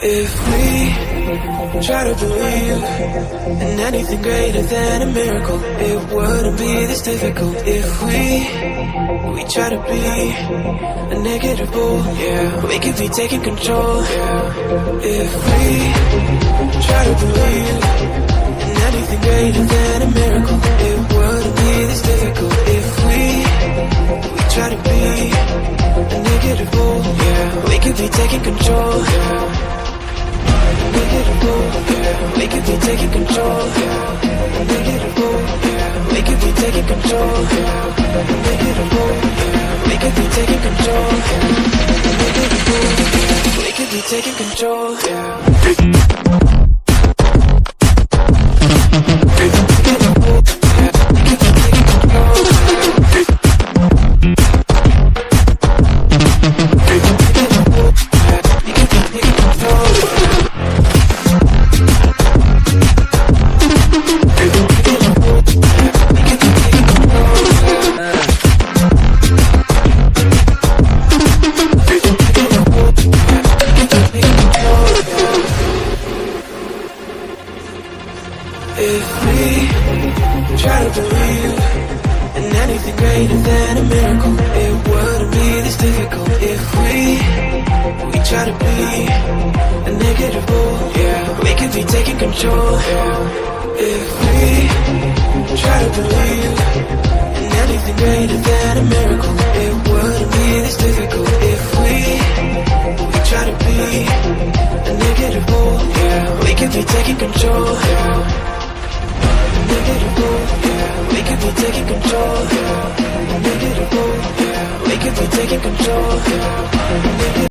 If we try to believe in anything greater than a miracle, it wouldn't be this difficult. If we try to be a negative bull, yeah, we could be taking control, yeah. If we try to believe in anything greater than a miracle, it wouldn't be this difficult. If we try to be a negative bull, yeah, we could be taking control, yeah. We could be taking control. We could be taking control. We could be taking control. We could be taking control. If we try to believe in anything greater than a miracle, it wouldn't be this difficult. If we try to be a negative bull, yeah, we could be taking control, yeah. If we try to believe in anything greater than a miracle, it